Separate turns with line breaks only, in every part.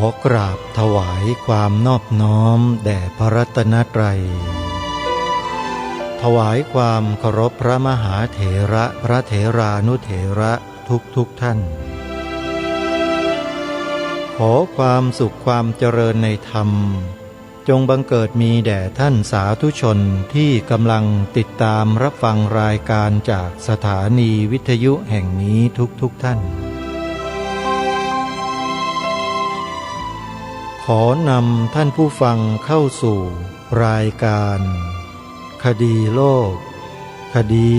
อกราบถวายความนอบน้อมแด่พระรัตนตรัยถวายความเคารพพระมหาเถระพระเถรานุเถระทุกท่านขอความสุขความเจริญในธรรมจงบังเกิดมีแด่ท่านสาธุชนที่กำลังติดตามรับฟังรายการจากสถานีวิทยุแห่งนี้ทุกท่านขอนำท่านผู้ฟังเข้าสู่รายการคดีโลกคดี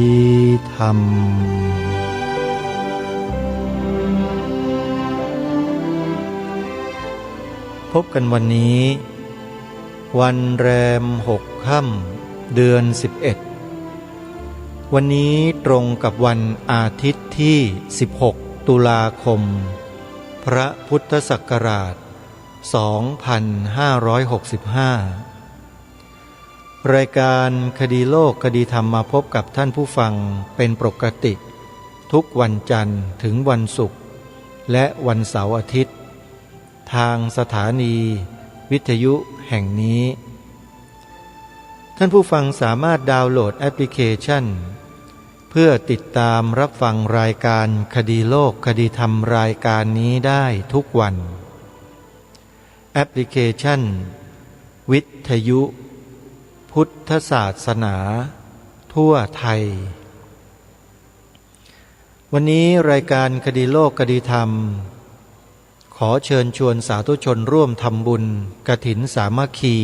ธรรมพบกันวันนี้วันแรม6 ค่ำเดือน11วันนี้ตรงกับวันอาทิตย์ที่16ตุลาคมพระพุทธศักราช2565รายการคดีโลกคดีธรรมมาพบกับท่านผู้ฟังเป็นปกติทุกวันจันทร์ถึงวันศุกร์และวันเสาร์อาทิตย์ทางสถานีวิทยุแห่งนี้ท่านผู้ฟังสามารถดาวน์โหลดแอปพลิเคชันเพื่อติดตามรับฟังรายการคดีโลกคดีธรรมรายการนี้ได้ทุกวันแอปพลิเคชันวิทยุพุทธศาสนาทั่วไทยวันนี้รายการคดีโลกคดีธรรมขอเชิญชวนสาธุชนร่วมทำบุญกฐินสามัคคี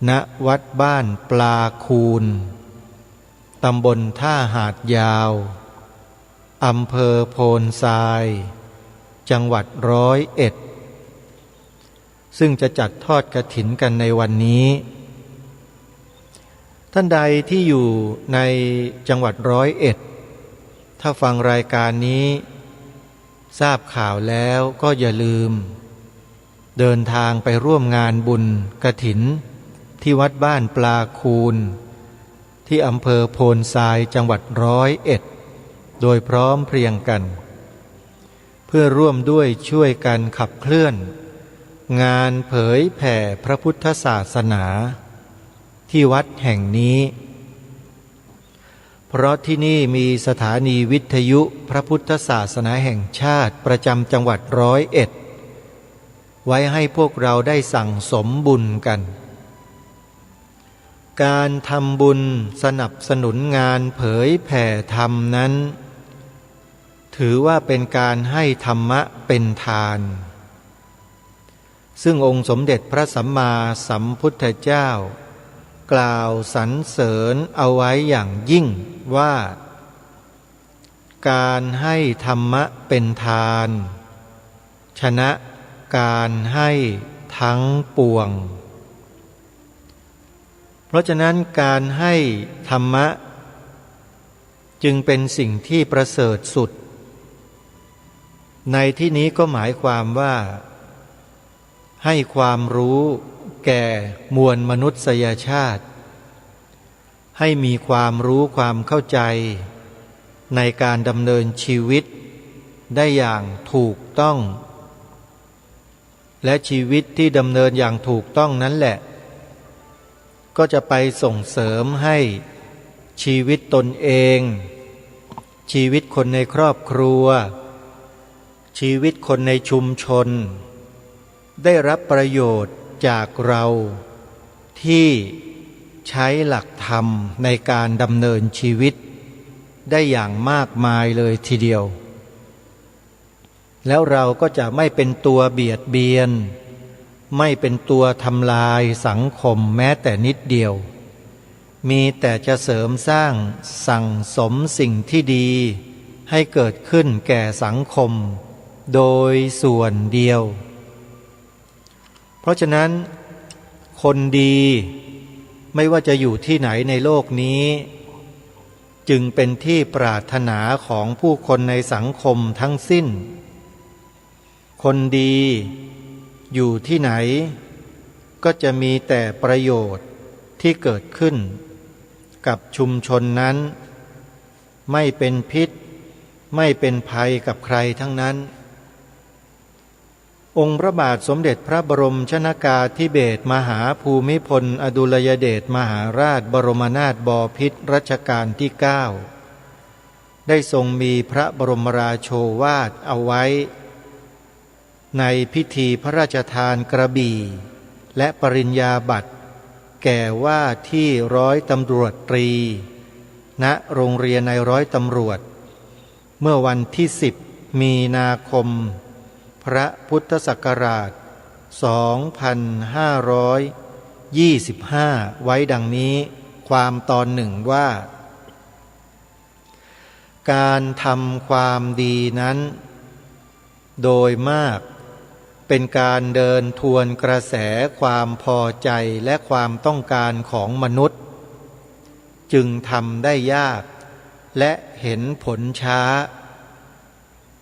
ณวัดบ้านปลาคูนตำบลท่าหาดยาวอำเภอโพนทรายจังหวัด101ซึ่งจะจัดทอดกฐินกันในวันนี้ท่านใดที่อยู่ในจังหวัด101ถ้าฟังรายการนี้ทราบข่าวแล้วก็อย่าลืมเดินทางไปร่วมงานบุญกฐินที่วัดบ้านปลาคูนที่อำเภอโพนทรายจังหวัด101โดยพร้อมเพรียงกันเพื่อร่วมด้วยช่วยกันขับเคลื่อนงานเผยแผ่พระพุทธศาสนาที่วัดแห่งนี้เพราะที่นี่มีสถานีวิทยุพระพุทธศาสนาแห่งชาติประจำจังหวัด101ไว้ให้พวกเราได้สั่งสมบุญกันการทำบุญสนับสนุนงานเผยแผ่ธรรมนั้นถือว่าเป็นการให้ธรรมะเป็นทานซึ่งองค์สมเด็จพระสัมมาสัมพุทธเจ้ากล่าวสรรเสริญเอาไว้อย่างยิ่งว่าการให้ธรรมะเป็นทานชนะการให้ทั้งปวงเพราะฉะนั้นการให้ธรรมะจึงเป็นสิ่งที่ประเสริฐสุดในที่นี้ก็หมายความว่าให้ความรู้แก่มวลมนุษยชาติให้มีความรู้ความเข้าใจในการดำเนินชีวิตได้อย่างถูกต้องและชีวิตที่ดำเนินอย่างถูกต้องนั้นแหละก็จะไปส่งเสริมให้ชีวิตตนเองชีวิตคนในครอบครัวชีวิตคนในชุมชนได้รับประโยชน์จากเราที่ใช้หลักธรรมในการดำเนินชีวิตได้อย่างมากมายเลยทีเดียวแล้วเราก็จะไม่เป็นตัวเบียดเบียนไม่เป็นตัวทำลายสังคมแม้แต่นิดเดียวมีแต่จะเสริมสร้างสั่งสมสิ่งที่ดีให้เกิดขึ้นแก่สังคมโดยส่วนเดียวเพราะฉะนั้นคนดีไม่ว่าจะอยู่ที่ไหนในโลกนี้จึงเป็นที่ปรารถนาของผู้คนในสังคมทั้งสิ้นคนดีอยู่ที่ไหนก็จะมีแต่ประโยชน์ที่เกิดขึ้นกับชุมชนนั้นไม่เป็นพิษไม่เป็นภัยกับใครทั้งนั้น องค์พระบาทสมเด็จพระบรมชนกาธิเบศรมหาภูมิพลอดุลยเดชมหาราชบรมนาถบพิตรรัชกาลที่ 9ได้ทรงมีพระบรมราโชวาทเอาไว้ในพิธีพระราชทานกระบี่และปริญญาบัตรแก่ว่าที่ร้อยตำรวจตรีณโรงเรียนในร้อยตำรวจเมื่อวันที่10 มีนาคมพระพุทธศักราช 2525 ไว้ดังนี้ความตอนหนึ่งว่าการทำความดีนั้นโดยมากเป็นการเดินทวนกระแสความพอใจและความต้องการของมนุษย์จึงทำได้ยากและเห็นผลช้า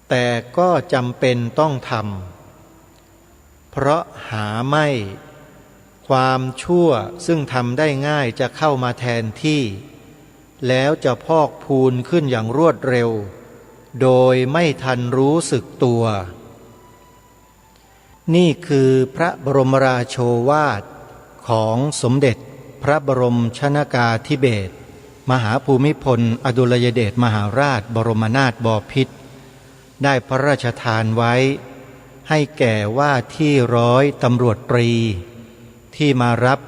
แต่ก็จำเป็นต้องทำเพราะหาไม่ความชั่วซึ่งทำได้ง่ายจะเข้ามาแทนที่แล้วจะพอกพูนขึ้นอย่างรวดเร็วโดยไม่ทันรู้สึกตัวนี่คือพระบรมราโชวาทของสมเด็จพระบรมชนกาธิเบศรมหาภูมิพลอดุลยเดชมหาราชบรมนาถบพิตรได้พระราชทานไว้ให้แก่ว่าที่ร้อยตำรวจตรีที่มารับ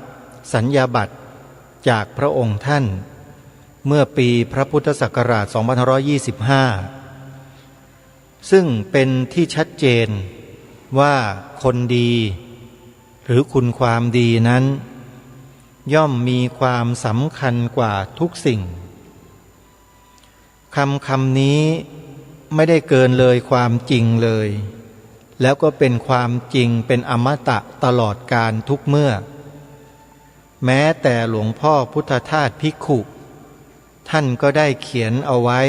สัญญาบัตรจากพระองค์ท่านเมื่อปีพระพุทธศักราช 2525 ซึ่งเป็นที่ชัดเจนว่าคนดีหรือคุณความดีนั้นย่อมมีความสำคัญกว่าทุกสิ่งคำนี้ไม่ได้เกินเลยความจริงเลยแล้วก็เป็นความจริงเป็นอมตะตลอดกาลทุกเมื่อแม้แต่หลวงพ่อพุทธทาสภิกขุท่านก็ได้เขียนเอาไว้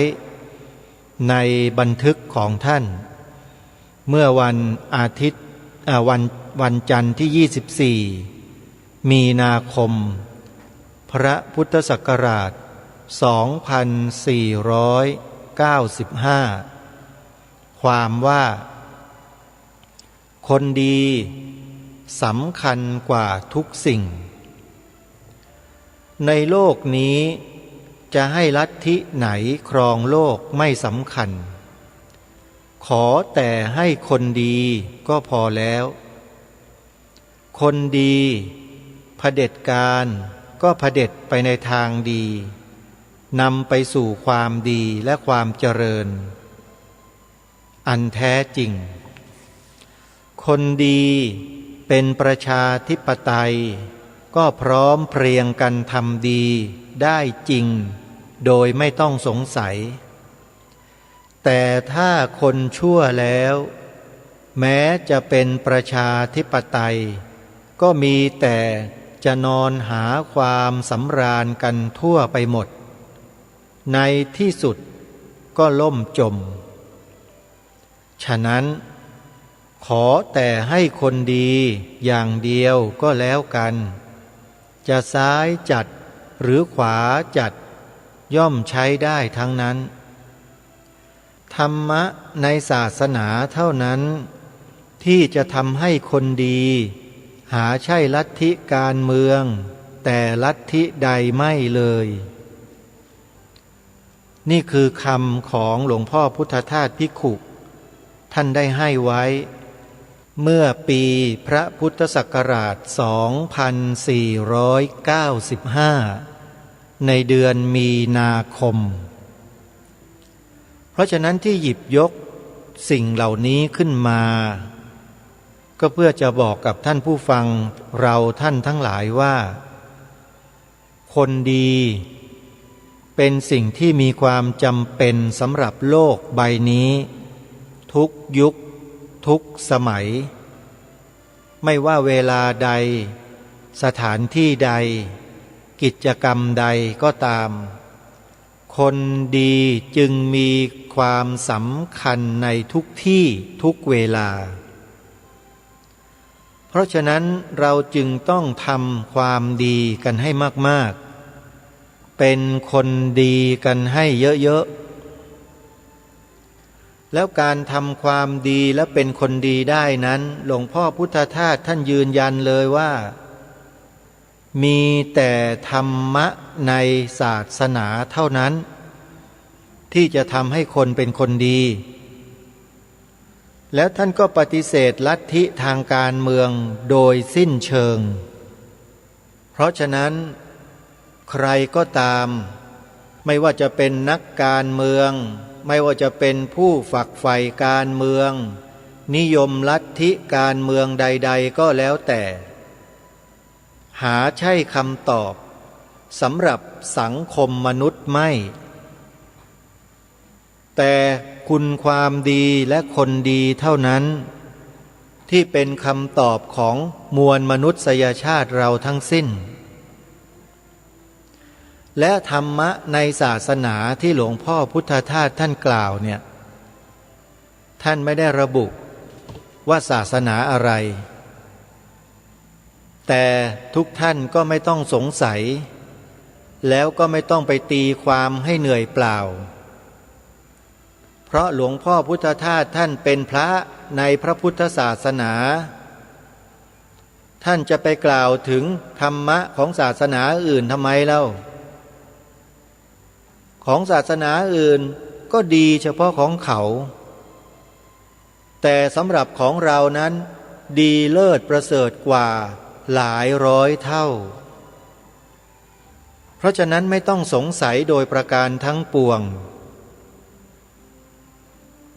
ในบันทึกของท่านเมื่อวันอาทิตย์วันจันทร์ที่ 24 มีนาคมพระพุทธศักราช 2495 ความว่าคนดีสำคัญกว่าทุกสิ่งในโลกนี้จะให้ลัทธิไหนครองโลกไม่สำคัญขอแต่ให้คนดีก็พอแล้วคนดีเผด็จการก็เผด็จไปในทางดีนำไปสู่ความดีและความเจริญอันแท้จริงคนดีเป็นประชาธิปไตยก็พร้อมเพรียงกันทำดีได้จริงโดยไม่ต้องสงสัยแต่ถ้าคนชั่วแล้วแม้จะเป็นประชาธิปไตยก็มีแต่จะนอนหาความสำราญกันทั่วไปหมดในที่สุดก็ล่มจมฉะนั้นขอแต่ให้คนดีอย่างเดียวก็แล้วกันจะซ้ายจัดหรือขวาจัดย่อมใช้ได้ทั้งนั้นธรรมะในศาสนาเท่านั้นที่จะทำให้คนดีหาใช่ลัทธิการเมืองแต่ลัทธิใดไม่เลยนี่คือคำของหลวงพ่อพุทธทาสภิกขุท่านได้ให้ไว้เมื่อปีพระพุทธศักราช 2495 ในเดือนมีนาคมเพราะฉะนั้นที่หยิบยกสิ่งเหล่านี้ขึ้นมาก็เพื่อจะบอกกับท่านผู้ฟังเราท่านทั้งหลายว่าคนดีเป็นสิ่งที่มีความจำเป็นสำหรับโลกใบนี้ทุกยุคทุกสมัยไม่ว่าเวลาใดสถานที่ใดกิจกรรมใดก็ตามคนดีจึงมีความสำคัญในทุกที่ทุกเวลาเพราะฉะนั้นเราจึงต้องทำความดีกันให้มากๆเป็นคนดีกันให้เยอะๆ แล้วการทำความดีและเป็นคนดีได้นั้นหลวงพ่อพุทธทาสท่านยืนยันเลยว่ามีแต่ธรรมะในศาสนาเท่านั้นที่จะทำให้คนเป็นคนดีแล้วท่านก็ปฏิเสธลัทธิทางการเมืองโดยสิ้นเชิงเพราะฉะนั้นใครก็ตามไม่ว่าจะเป็นนักการเมืองไม่ว่าจะเป็นผู้ฝักใฝ่การเมืองนิยมลัทธิการเมืองใดๆก็แล้วแต่หาใช่คำตอบสำหรับสังคมมนุษย์ไม่แต่คุณความดีและคนดีเท่านั้นที่เป็นคำตอบของมวลมนุษยชาติเราทั้งสิ้นและธรรมะในศาสนาที่หลวงพ่อพุทธทาสท่านกล่าวเนี่ยท่านไม่ได้ระบุว่าศาสนาอะไรแต่ทุกท่านก็ไม่ต้องสงสัยแล้วก็ไม่ต้องไปตีความให้เหนื่อยเปล่าเพราะหลวงพ่อพุทธทาสท่านเป็นพระในพระพุทธศาสนาท่านจะไปกล่าวถึงธรรมะของศาสนาอื่นทำไมเล่าของศาสนาอื่นก็ดีเฉพาะของเขาแต่สำหรับของเรานั้นดีเลิศประเสริฐกว่าหลายร้อยเท่าเพราะฉะนั้นไม่ต้องสงสัยโดยประการทั้งปวง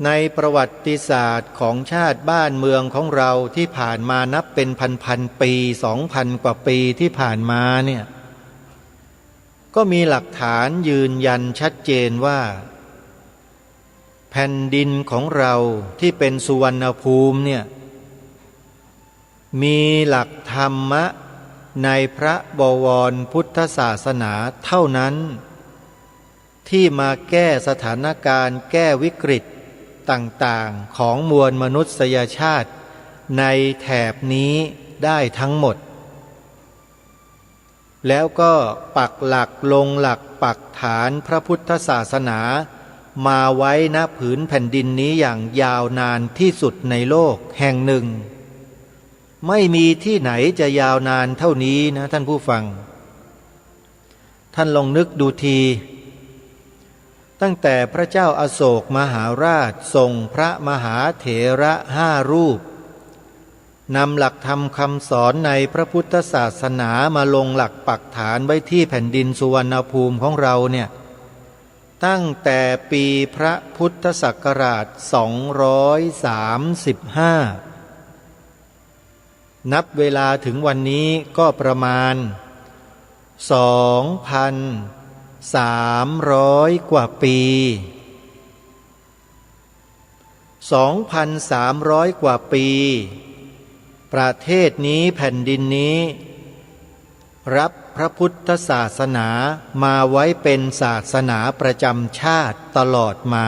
ในประวัติศาสตร์ของชาติบ้านเมืองของเราที่ผ่านมานับเป็นพันปี2,000 กว่าปีที่ผ่านมาเนี่ยก็มีหลักฐานยืนยันชัดเจนว่าแผ่นดินของเราที่เป็นสุวรรณภูมิเนี่ยมีหลักธรรมะในพระบวรพุทธศาสนาเท่านั้นที่มาแก้สถานการณ์แก้วิกฤตต่างๆของมวลมนุษยชาติในแถบนี้ได้ทั้งหมดแล้วก็ปักหลักลงหลักปักฐานพระพุทธศาสนามาไว้ณผืนแผ่นดินนี้อย่างยาวนานที่สุดในโลกแห่งหนึ่งไม่มีที่ไหนจะยาวนานเท่านี้นะท่านผู้ฟังท่านลองนึกดูทีตั้งแต่พระเจ้าอโศกมหาราชส่งพระมหาเถระ5 รูปนำหลักธรรมคำสอนในพระพุทธศาสนามาลงหลักปักฐานไว้ที่แผ่นดินสุวรรณภูมิของเราเนี่ยตั้งแต่ปีพระพุทธศักราช235นับเวลาถึงวันนี้ก็ประมาณ2,300 กว่าปี2,300 กว่าปีประเทศนี้แผ่นดินนี้รับพระพุทธศาสนามาไว้เป็นศาสนาประจำชาติตลอดมา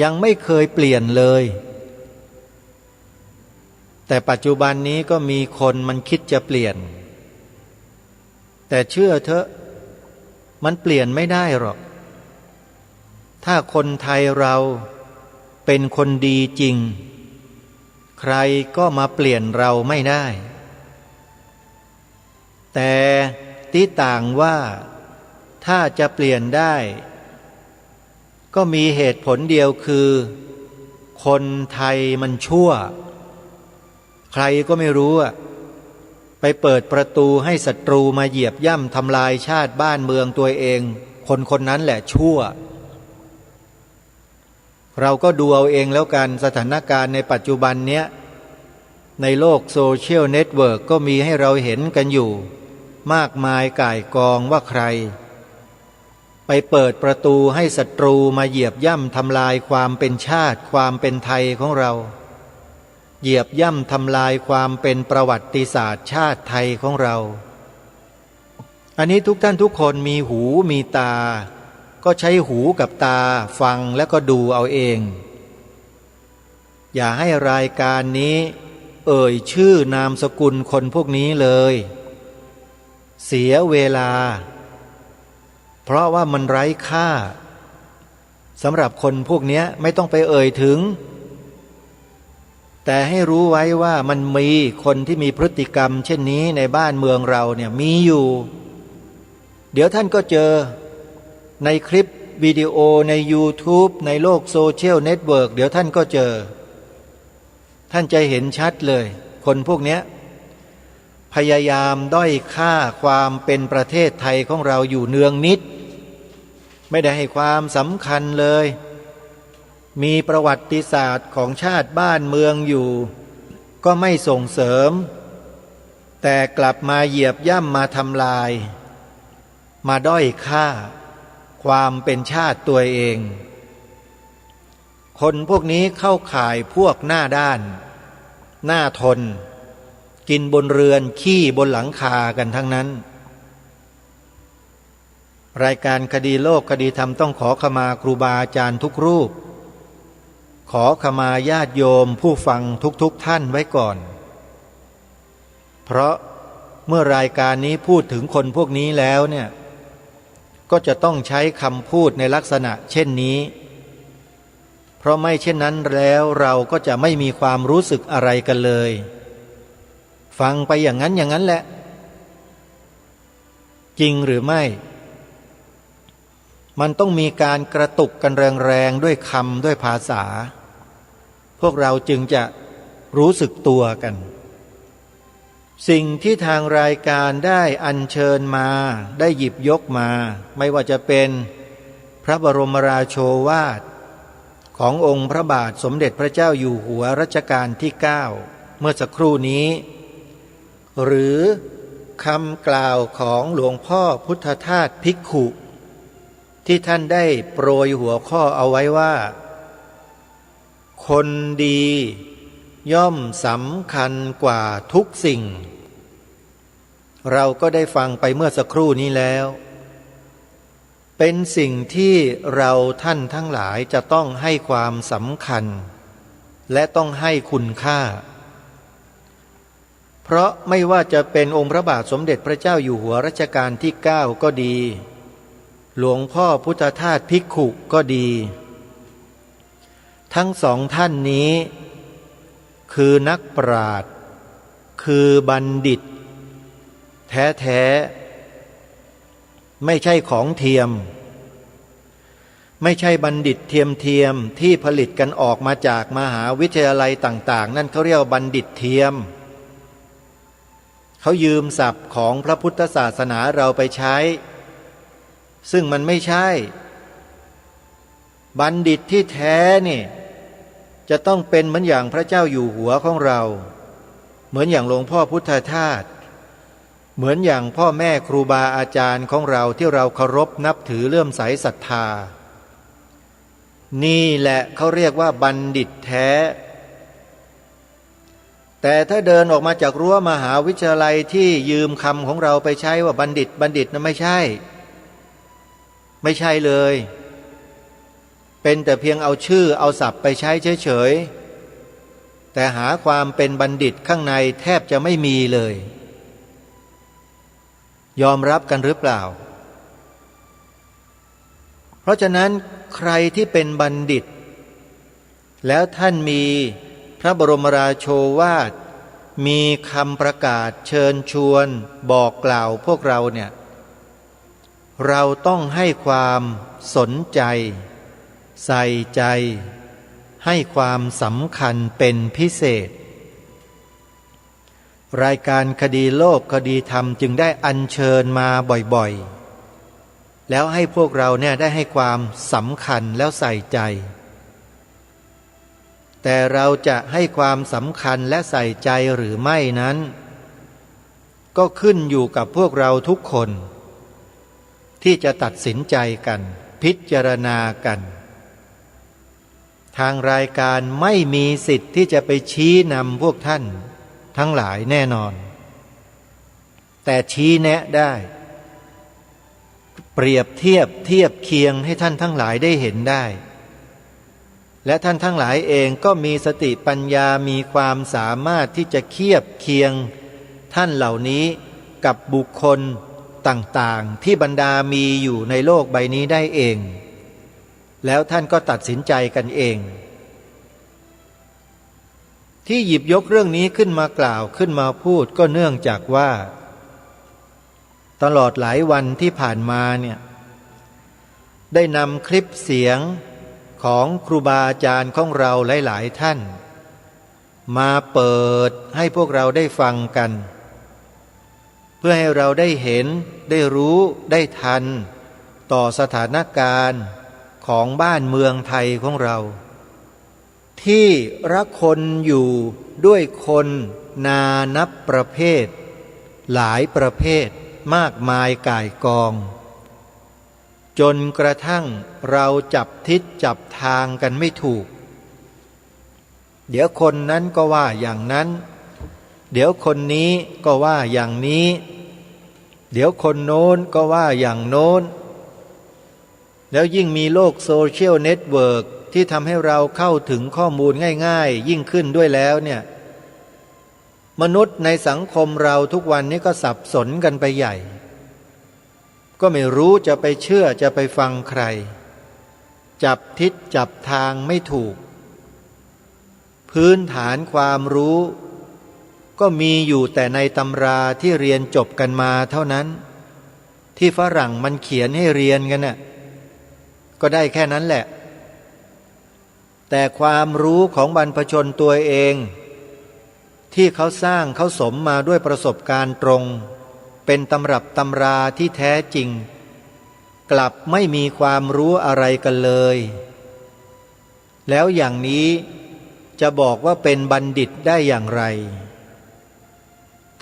ยังไม่เคยเปลี่ยนเลยแต่ปัจจุบันนี้ก็มีคนมันคิดจะเปลี่ยนแต่เชื่อเถอะมันเปลี่ยนไม่ได้หรอกถ้าคนไทยเราเป็นคนดีจริงใครก็มาเปลี่ยนเราไม่ได้แต่ที่ต่างว่าถ้าจะเปลี่ยนได้ก็มีเหตุผลเดียวคือคนไทยมันชั่วใครก็ไม่รู้ไปเปิดประตูให้ศัตรูมาเหยียบย่ำทำลายชาติบ้านเมืองตัวเองคนคนนั้นแหละชั่วเราก็ดูเอาเองแล้วกันสถานการณ์ในปัจจุบันเนี้ยในโลกโซเชียลเน็ตเวิร์กก็มีให้เราเห็นกันอยู่มากมายก่ายกองว่าใครไปเปิดประตูให้ศัตรูมาเหยียบย่ำทำลายความเป็นชาติความเป็นไทยของเราเหยียบย่ำทำลายความเป็นประวัติศาสตร์ชาติไทยของเราอันนี้ทุกท่านทุกคนมีหูมีตาก็ใช้หูกับตาฟังแล้วก็ดูเอาเองอย่าให้รายการนี้เอ่ยชื่อนามสกุลคนพวกนี้เลยเสียเวลาเพราะว่ามันไร้ค่า สำหรับคนพวกนี้ไม่ต้องไปเอ่ยถึงแต่ให้รู้ไว้ว่ามันมีคนที่มีพฤติกรรมเช่นนี้ในบ้านเมืองเราเนี่ยมีอยู่เดี๋ยวท่านก็เจอในคลิปวิดีโอใน YouTube ในโลกโซเชียลเน็ตเวิร์กเดี๋ยวท่านก็เจอท่านจะเห็นชัดเลยคนพวกนี้พยายามด้อยค่าความเป็นประเทศไทยของเราอยู่เนืองนิดไม่ได้ให้ความสำคัญเลยมีประวัติศาสตร์ของชาติบ้านเมืองอยู่ก็ไม่ส่งเสริมแต่กลับมาเหยียบย่ำมาทำลายมาด้อยค่าความเป็นชาติตัวเองคนพวกนี้เข้าข่ายพวกหน้าด้านหน้าทนกินบนเรือนขี้บนหลังคากันทั้งนั้นรายการคดีโลกคดีธรรมต้องขอขมาครูบาอาจารย์ทุกรูปขอขมาญาติโยมผู้ฟังทุกท่านไว้ก่อนเพราะเมื่อรายการนี้พูดถึงคนพวกนี้แล้วเนี่ยก็จะต้องใช้คำพูดในลักษณะเช่นนี้เพราะไม่เช่นนั้นแล้วเราก็จะไม่มีความรู้สึกอะไรกันเลยฟังไปอย่างนั้นแหละจริงหรือไม่มันต้องมีการกระตุกกันแรงๆด้วยคำด้วยภาษาพวกเราจึงจะรู้สึกตัวกันสิ่งที่ทางรายการได้อัญเชิญมาได้หยิบยกมาไม่ว่าจะเป็นพระบรมราโชวาทขององค์พระบาทสมเด็จพระเจ้าอยู่หัวรัชกาลที่ 9เมื่อสักครู่นี้หรือคำกล่าวของหลวงพ่อพุทธทาสภิกขุที่ท่านได้โปรยหัวข้อเอาไว้ว่าคนดีย่อมสำคัญกว่าทุกสิ่งเราก็ได้ฟังไปเมื่อสักครู่นี้แล้วเป็นสิ่งที่เราท่านทั้งหลายจะต้องให้ความสำคัญและต้องให้คุณค่าเพราะไม่ว่าจะเป็นองค์พระบาทสมเด็จพระเจ้าอยู่หัวรัชกาลที่ 9ก็ดีหลวงพ่อพุทธทาสภิกขุก็ดีทั้งสองท่านนี้คือนักปราชญ์คือบัณฑิตแท้ๆไม่ใช่ของเทียมไม่ใช่บัณฑิตเทียมที่ผลิตกันออกมาจากมหาวิทยาลัยต่างๆนั่นเขาเรียกว่าบัณฑิตเทียมเขายืมศัพท์ของพระพุทธศาสนาเราไปใช้ซึ่งมันไม่ใช่บัณฑิตที่แท้นี่จะต้องเป็นเหมือนอย่างพระเจ้าอยู่หัวของเราเหมือนอย่างหลวงพ่อพุทธทาสเหมือนอย่างพ่อแม่ครูบาอาจารย์ของเราที่เราเคารพนับถือเลื่อมใสศรัทธานี่แหละเขาเรียกว่าบัณฑิตแท้แต่ถ้าเดินออกมาจากรั้วมหาวิทยาลัยที่ยืมคำของเราไปใช้ว่าบัณฑิตนั้นไม่ใช่เลยเป็นแต่เพียงเอาชื่อเอาศัพท์ไปใช้เฉยๆแต่หาความเป็นบัณฑิตข้างในแทบจะไม่มีเลยยอมรับกันหรือเปล่าเพราะฉะนั้นใครที่เป็นบัณฑิตแล้วท่านมีพระบรมราโชวาทมีคำประกาศเชิญชวนบอกกล่าวพวกเราเนี่ยเราต้องให้ความสนใจใส่ใจให้ความสำคัญเป็นพิเศษรายการคดีโลกคดีธรรมจึงได้อัญเชิญมาบ่อยๆแล้วให้พวกเราเนี่ยได้ให้ความสำคัญแล้วใส่ใจแต่เราจะให้ความสำคัญและใส่ใจหรือไม่นั้นก็ขึ้นอยู่กับพวกเราทุกคนที่จะตัดสินใจกันพิจารณากันทางรายการไม่มีสิทธิ์ที่จะไปชี้นำพวกท่านทั้งหลายแน่นอนแต่ชี้แนะได้เปรียบเทียบเคียงให้ท่านทั้งหลายได้เห็นได้และท่านทั้งหลายเองก็มีสติปัญญามีความสามารถที่จะเทียบเคียงท่านเหล่านี้กับบุคคลต่างๆที่บรรดามีอยู่ในโลกใบนี้ได้เอง แล้วท่านก็ตัดสินใจกันเองที่หยิบยกเรื่องนี้ขึ้นมากล่าวขึ้นมาพูดก็เนื่องจากว่าตลอดหลายวันที่ผ่านมาเนี่ยได้นำคลิปเสียงของครูบาอาจารย์ของเราหลายๆท่านมาเปิดให้พวกเราได้ฟังกันเพื่อให้เราได้เห็นได้รู้ได้ทันต่อสถานการณ์ของบ้านเมืองไทยของเราที่ระคนอยู่ด้วยคนนานับประเภทหลายประเภทมากมายก่ายกองจนกระทั่งเราจับทิศจับทางกันไม่ถูกเดี๋ยวคนนั้นก็ว่าอย่างนั้นเดี๋ยวคนนี้ก็ว่าอย่างนี้เดี๋ยวคนโน้นก็ว่าอย่างโน้นแล้วยิ่งมีโลกโซเชียลเน็ตเวิร์กที่ทำให้เราเข้าถึงข้อมูลง่ายๆยิ่งขึ้นด้วยแล้วเนี่ยมนุษย์ในสังคมเราทุกวันนี้ก็สับสนกันไปใหญ่ก็ไม่รู้จะไปเชื่อจะไปฟังใครจับทิศจับทางไม่ถูกพื้นฐานความรู้ก็มีอยู่แต่ในตำราที่เรียนจบกันมาเท่านั้นที่ฝรั่งมันเขียนให้เรียนกันน่ะก็ได้แค่นั้นแหละแต่ความรู้ของบรรพชนตัวเองที่เขาสร้างเขาสมมาด้วยประสบการณ์ตรงเป็นตำรับตำราที่แท้จริงกลับไม่มีความรู้อะไรกันเลยแล้วอย่างนี้จะบอกว่าเป็นบัณฑิตได้อย่างไร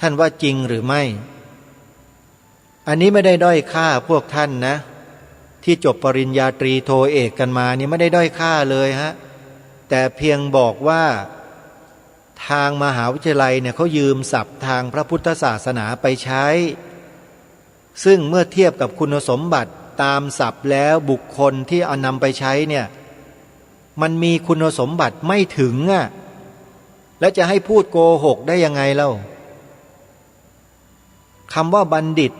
ท่านว่าจริงหรือไม่อันนี้ไม่ได้ด้อยค่าพวกท่านนะที่จบปริญญาตรีโทเอกกันมานี่ไม่ได้ด้อยค่าเลยฮะแต่เพียงบอกว่าทางมหาวิทยาลัยเนี่ยเขายืมศัพท์ทางพระพุทธศาสนาไปใช้ซึ่งเมื่อเทียบกับคุณสมบัติตามศัพท์แล้วบุคคลที่เอานำไปใช้เนี่ยมันมีคุณสมบัติไม่ถึงอ่ะแล้วจะให้พูดโกหกได้ยังไงเล่าคำว่าบัณฑิต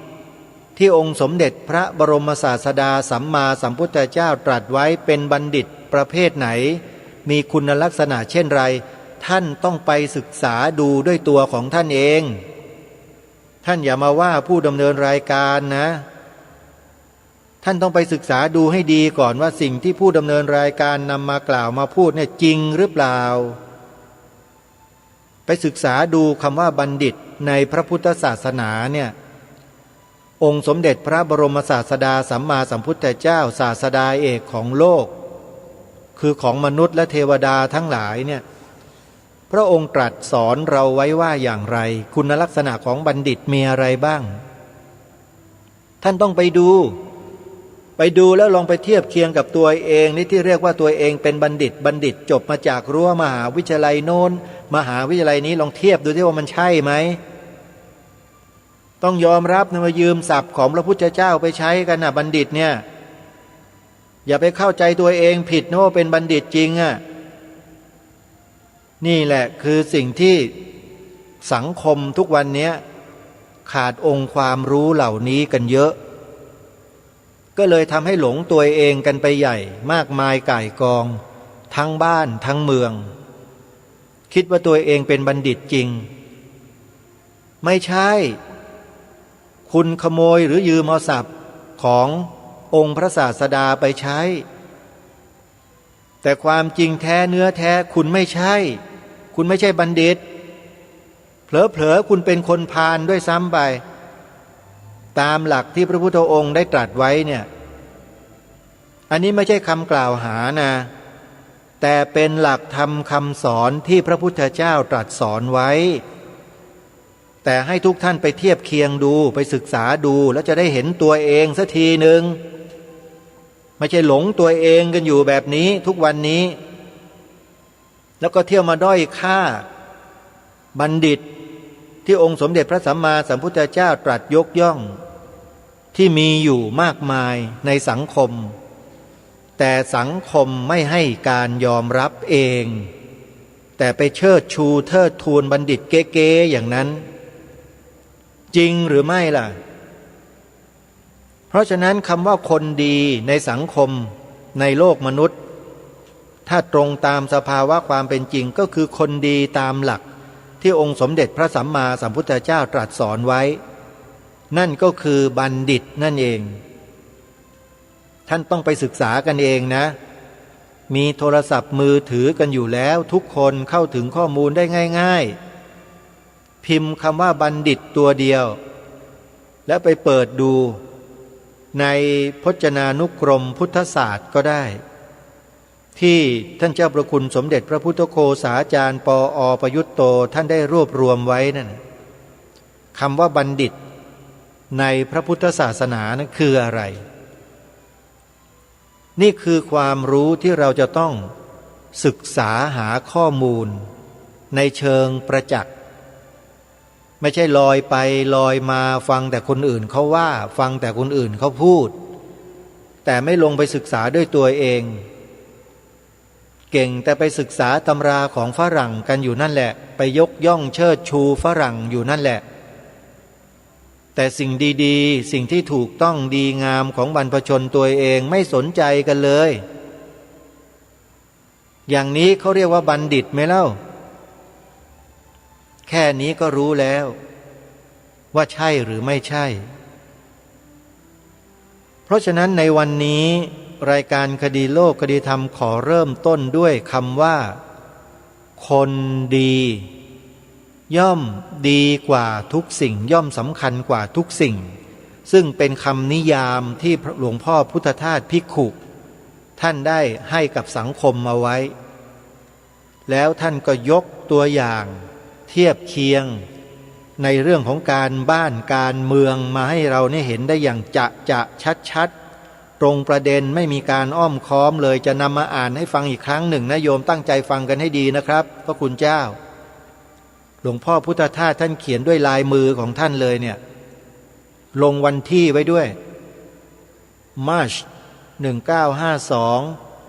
ที่องค์สมเด็จพระบรมศาสดาสัมมาสัมพุทธเจ้าตรัสไว้เป็นบัณฑิตประเภทไหนมีคุณลักษณะเช่นไรท่านต้องไปศึกษาดูด้วยตัวของท่านเองท่านอย่ามาว่าผู้ดำเนินรายการนะท่านต้องไปศึกษาดูให้ดีก่อนว่าสิ่งที่ผู้ดำเนินรายการนำมากล่าวมาพูดเนี่ยจริงหรือเปล่าไปศึกษาดูคำว่าบัณฑิตในพระพุทธศาสนาเนี่ยองค์สมเด็จพระบรมศาสดาสัมมาสัมพุทธเจ้าศาสดาเอกของโลกคือของมนุษย์และเทวดาทั้งหลายเนี่ยพระองค์ตรัสสอนเราไว้ว่าอย่างไรคุณลักษณะของบัณฑิตมีอะไรบ้างท่านต้องไปดูแล้วลองไปเทียบเคียงกับตัวเองนี่ที่เรียกว่าตัวเองเป็นบัณฑิตจบมาจากรั้วมหาวิทยาลัยโน้นมหาวิทยาลัยนี้ลองเทียบดูที่ว่ามันใช่ไหมต้องยอมรับนะว่ายืมศัพท์ของพระพุทธเจ้าไปใช้กันนะบัณฑิตเนี่ยอย่าไปเข้าใจตัวเองผิดนะว่าเป็นบัณฑิตจริงอ่ะนี่แหละคือสิ่งที่สังคมทุกวันนี้ขาดองค์ความรู้เหล่านี้กันเยอะก็เลยทำให้หลงตัวเองกันไปใหญ่มากมายก่ายกองทั้งบ้านทั้งเมืองคิดว่าตัวเองเป็นบัณฑิตจริงไม่ใช่คุณขโมยหรือยืมเอาศัพท์ขององค์พระศาสดาไปใช้แต่ความจริงแท้เนื้อแท้คุณไม่ใช่บัณฑิตเผลอๆคุณเป็นคนพาลด้วยซ้ำไปตามหลักที่พระพุทธองค์ได้ตรัสไว้เนี่ยอันนี้ไม่ใช่คำกล่าวหานะแต่เป็นหลักธรรมคำสอนที่พระพุทธเจ้าตรัสสอนไว้แต่ให้ทุกท่านไปเทียบเคียงดูไปศึกษาดูแล้วจะได้เห็นตัวเองสักทีหนึ่งไม่ใช่หลงตัวเองกันอยู่แบบนี้ทุกวันนี้แล้วก็เที่ยวมาด้อยค่าบัณฑิตที่องค์สมเด็จพระสัมมาสัมพุทธเจ้าตรัสยกย่องที่มีอยู่มากมายในสังคมแต่สังคมไม่ให้การยอมรับเองแต่ไปเชิดชูเทิดทูนบัณฑิตเก๊ๆอย่างนั้นจริงหรือไม่ล่ะเพราะฉะนั้นคำว่าคนดีในสังคม ในโลกมนุษย์ถ้าตรงตามสภาวะความเป็นจริงก็คือคนดีตามหลักที่องค์สมเด็จพระสัมมาสัมพุทธเจ้าตรัสสอนไว้นั่นก็คือบัณฑิตนั่นเองท่านต้องไปศึกษากันเองนะมีโทรศัพท์มือถือกันอยู่แล้วทุกคนเข้าถึงข้อมูลได้ง่ายๆพิมพ์คำว่าบัณฑิตตัวเดียวแล้วไปเปิดดูในพจนานุกรมพุทธศาสตร์ก็ได้ที่ท่านเจ้าประคุณสมเด็จพระพุทธโฆษาจารย์ปอ.ประยุตโตท่านได้รวบรวมไว้นั่นคำว่าบัณฑิตในพระพุทธศาสนานั้นคืออะไรนี่คือความรู้ที่เราจะต้องศึกษาหาข้อมูลในเชิงประจักษ์ไม่ใช่ลอยไปลอยมาฟังแต่คนอื่นเขาว่าฟังแต่คนอื่นเขาพูดแต่ไม่ลงไปศึกษาด้วยตัวเองเก่งแต่ไปศึกษาตำราของฝรั่งกันอยู่นั่นแหละไปยกย่องเชิดชูฝรั่งอยู่นั่นแหละแต่สิ่งดีๆสิ่งที่ถูกต้องดีงามของบรรพชนตัวเองไม่สนใจกันเลยอย่างนี้เขาเรียกว่าบัณฑิตไหมเล่าแค่นี้ก็รู้แล้วว่าใช่หรือไม่ใช่เพราะฉะนั้นในวันนี้รายการคดีโลกคดีธรรมขอเริ่มต้นด้วยคำว่าคนดีย่อมดีกว่าทุกสิ่งย่อมสำคัญกว่าทุกสิ่งซึ่งเป็นคำนิยามที่หลวงพ่อพุทธทาสภิกขุท่านได้ให้กับสังคมมาไว้แล้วท่านก็ยกตัวอย่างเทียบเคียงในเรื่องของการบ้านการเมืองมาให้เราเห็นได้อย่างจะชัดตรงประเด็นไม่มีการอ้อมค้อมเลยจะนำมาอ่านให้ฟังอีกครั้งหนึ่งนะโยมตั้งใจฟังกันให้ดีนะครับพระคุณเจ้าหลวงพ่อพุทธทาสท่านเขียนด้วยลายมือของท่านเลยเนี่ยลงวันที่ไว้ด้วยมาร์ช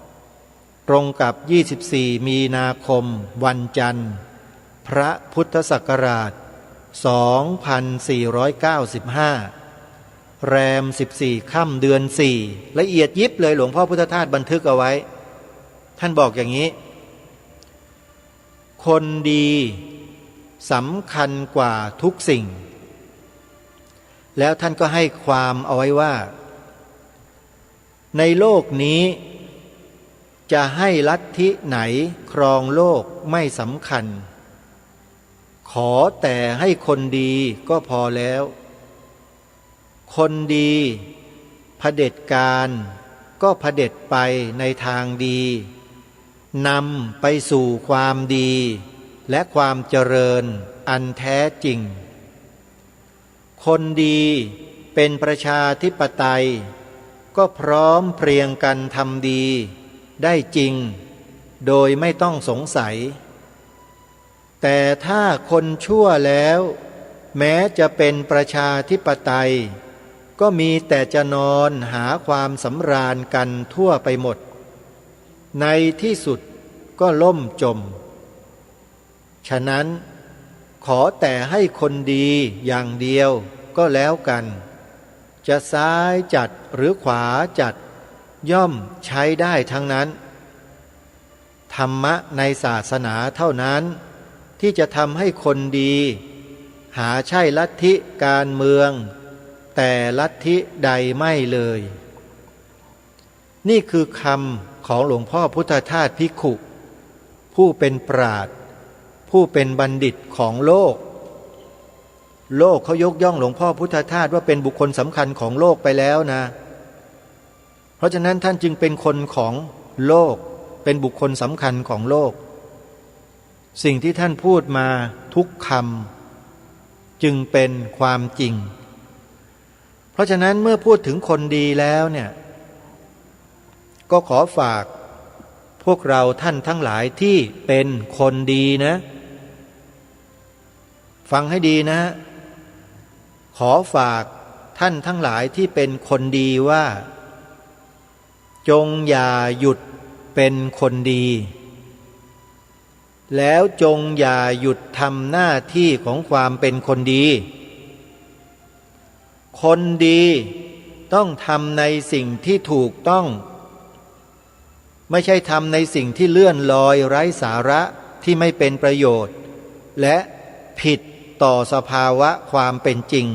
1952ตรงกับ24มีนาคมวันจันทร์พระพุทธศักราช2495แรม14ค่ำเดือน4ละเอียดยิบเลยหลวงพ่อพุทธทาสบันทึกเอาไว้ท่านบอกอย่างนี้คนดีสำคัญกว่าทุกสิ่งแล้วท่านก็ให้ความเอาไว้ว่าในโลกนี้จะให้ลัทธิไหนครองโลกไม่สำคัญขอแต่ให้คนดีก็พอแล้วคนดีเผด็จการก็เผด็จไปในทางดีนำไปสู่ความดีและความเจริญอันแท้จริงคนดีเป็นประชาธิปไตยก็พร้อมเพรียงกันทำดีได้จริงโดยไม่ต้องสงสัยแต่ถ้าคนชั่วแล้วแม้จะเป็นประชาธิปไตยก็มีแต่จะนอนหาความสำราญกันทั่วไปหมดในที่สุดก็ล่มจมฉะนั้นขอแต่ให้คนดีอย่างเดียวก็แล้วกันจะซ้ายจัดหรือขวาจัดย่อมใช้ได้ทั้งนั้นธรรมะในศาสนาเท่านั้นที่จะทำให้คนดีหาใช่ลัทธิการเมืองแต่ลัทธิใดไม่เลยนี่คือคำของหลวงพ่อพุทธทาสภิกขุผู้เป็นปราชญ์ผู้เป็นบัณฑิตของโลกเขายกย่องหลวงพ่อพุทธทาสว่าเป็นบุคคลสำคัญของโลกไปแล้วนะเพราะฉะนั้นท่านจึงเป็นคนของโลกเป็นบุคคลสำคัญของโลกสิ่งที่ท่านพูดมาทุกคำจึงเป็นความจริงเพราะฉะนั้นเมื่อพูดถึงคนดีแล้วเนี่ยก็ขอฝากพวกเราท่านทั้งหลายที่เป็นคนดีนะฟังให้ดีนะขอฝากท่านทั้งหลายที่เป็นคนดีว่าจงอย่าหยุดเป็นคนดีแล้วจงอย่าหยุดทำหน้าที่ของความเป็นคนดีคนดีต้องทำในสิ่งที่ถูกต้อง ไม่ใช่ทำในสิ่งที่เลื่อนลอยไร้สาระที่ไม่เป็นประโยชน์และผิดต่อสภาวะความเป็นจริง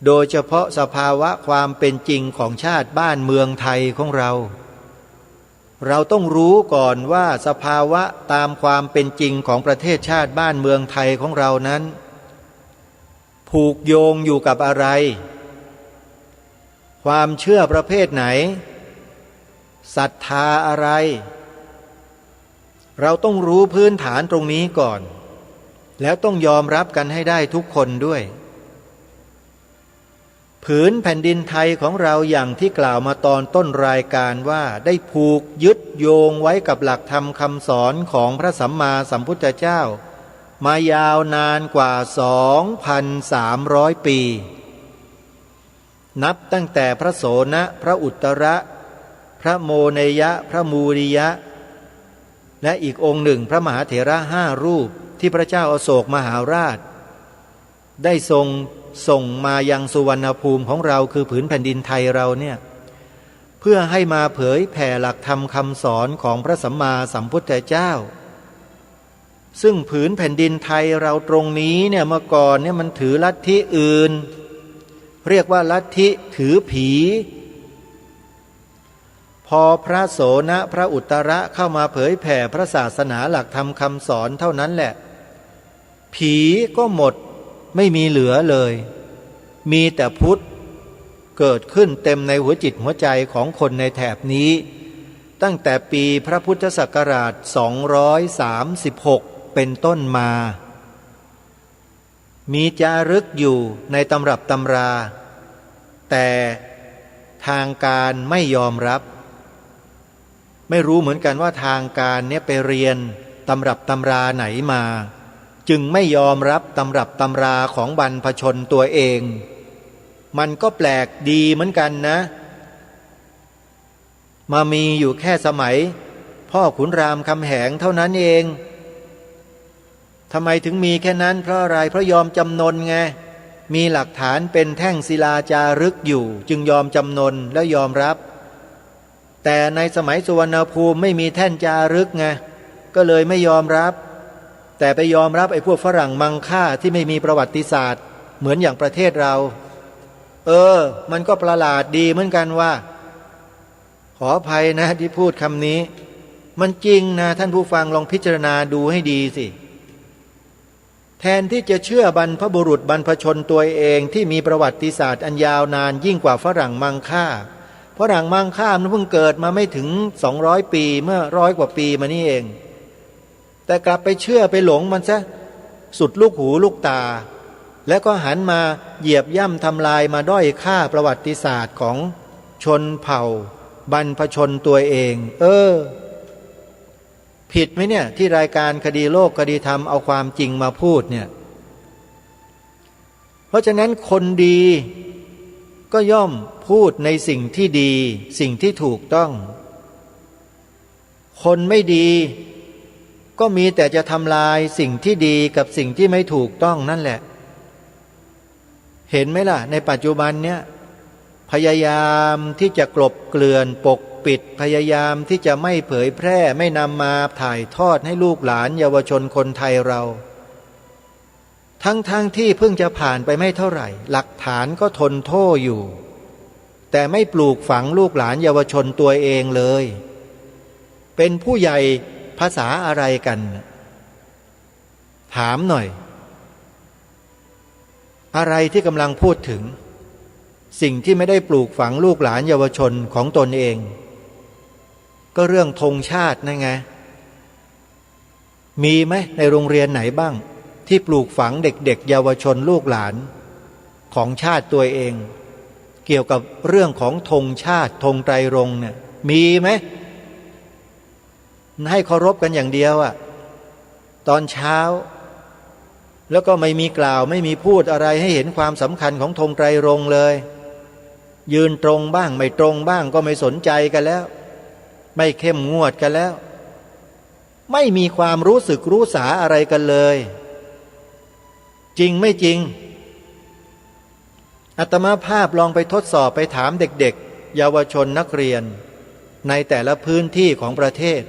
โดยเฉพาะสภาวะความเป็นจริงของชาติบ้านเมืองไทยของเราต้องรู้ก่อนว่าสภาวะตามความเป็นจริงของประเทศชาติบ้านเมืองไทยของเรานั้นผูกโยงอยู่กับอะไรความเชื่อประเภทไหนศรัทธาอะไรเราต้องรู้พื้นฐานตรงนี้ก่อนแล้วต้องยอมรับกันให้ได้ทุกคนด้วยผืนแผ่นดินไทยของเราอย่างที่กล่าวมาตอนต้นรายการว่าได้ผูกยึดโยงไว้กับหลักธรรมคำสอนของพระสัมมาสัมพุทธเจ้ามายาวนานกว่า 2,300 ปีนับตั้งแต่พระโสนะพระอุตตระพระโมเนยะพระมูริยะและอีกองค์หนึ่งพระมหาเถระ5 รูปที่พระเจ้าอโศกมหาราชได้ส่งมายังสุวรรณภูมิของเราคือผืนแผ่นดินไทยเราเนี่ยเพื่อให้มาเผยแผ่หลักธรรมคำสอนของพระสัมมาสัมพุทธเจ้าซึ่งผืนแผ่นดินไทยเราตรงนี้เนี่ยเมื่อก่อนเนี่ยมันถือลัทธิอื่นเรียกว่าลัทธิถือผีพอพระโสนะพระอุตตระเข้ามาเผยแผ่พระศาสนาหลักธรรมคำสอนเท่านั้นแหละผีก็หมดไม่มีเหลือเลยมีแต่พุทธเกิดขึ้นเต็มในหัวจิตหัวใจของคนในแถบนี้ตั้งแต่ปีพระพุทธศักราช236เป็นต้นมามีจารึกอยู่ในตำรับตำราแต่ทางการไม่ยอมรับไม่รู้เหมือนกันว่าทางการเนี่ยไปเรียนตำรับตำราไหนมาจึงไม่ยอมรับตำรับตำราของบรรพชนตัวเองมันก็แปลกดีเหมือนกันนะมามีอยู่แค่สมัยพ่อขุนรามคำแหงเท่านั้นเองทำไมถึงมีแค่นั้นเพราะอะไรเพราะยอมจำนนไงมีหลักฐานเป็นแท่งศิลาจารึกอยู่จึงยอมจำนนแล้วยอมรับแต่ในสมัยสุวรรณภูมิไม่มีแท่นจารึกไงก็เลยไม่ยอมรับแต่ไปยอมรับไอ้พวกฝรั่งมังค่าที่ไม่มีประวัติศาสตร์เหมือนอย่างประเทศเรามันก็ประหลาดดีเหมือนกันว่าขออภัยนะที่พูดคำนี้มันจริงนะท่านผู้ฟังลองพิจารณาดูให้ดีสิแทนที่จะเชื่อบรรพบุรุษบรรพชนตัวเองที่มีประวัติศาสตร์อันยาวนานยิ่งกว่าฝรั่งมังค่าฝรั่งมังค่ามันเพิ่งเกิดมาไม่ถึง200 ปีเมื่อ100 กว่าปีมานี่เองแต่กลับไปเชื่อไปหลงมันซะสุดลูกหูลูกตาแล้วก็หันมาเหยียบย่ำทำลายมาด้อยค่าประวัติศาสตร์ของชนเผ่าบรรพชนตัวเองผิดไหมเนี่ยที่รายการคดีโลกคดีธรรมเอาความจริงมาพูดเนี่ยเพราะฉะนั้นคนดีก็ย่อมพูดในสิ่งที่ดีสิ่งที่ถูกต้องคนไม่ดีก็มีแต่จะทำลายสิ่งที่ดีกับสิ่งที่ไม่ถูกต้องนั่นแหละเห็นไหมล่ะในปัจจุบันเนี่ยพยายามที่จะกลบเกลื่อนปกปิดพยายามที่จะไม่เผยแพร่ไม่นำมาถ่ายทอดให้ลูกหลานเยาวชนคนไทยเราทั้งที่เพิ่งจะผ่านไปไม่เท่าไหร่หลักฐานก็ทนโทษอยู่แต่ไม่ปลูกฝังลูกหลานเยาวชนตัวเองเลยเป็นผู้ใหญ่ภาษาอะไรกันถามหน่อยอะไรที่กำลังพูดถึงสิ่งที่ไม่ได้ปลูกฝังลูกหลานเยาวชนของตนเองก็เรื่องธงชาตินั่นไงมีไหมในโรงเรียนไหนบ้างที่ปลูกฝังเด็กๆเยาวชนลูกหลานของชาติตัวเองเกี่ยวกับเรื่องของธงชาติธงไตรรงค์เนี่ยมีไหมให้เคารพกันอย่างเดียวตอนเช้าแล้วก็ไม่มีกล่าวไม่มีพูดอะไรให้เห็นความสำคัญของธงไตรรงค์เลยยืนตรงบ้างไม่ตรงบ้างก็ไม่สนใจกันแล้วไม่เข้มงวดกันแล้วไม่มีความรู้สึกรู้สาอะไรกันเลยจริงไม่จริงอาตมาภาพลองไปทดสอบไปถามเด็กๆเยาวชนนักเรียน ในแต่ละพื้นที่ของประเทศ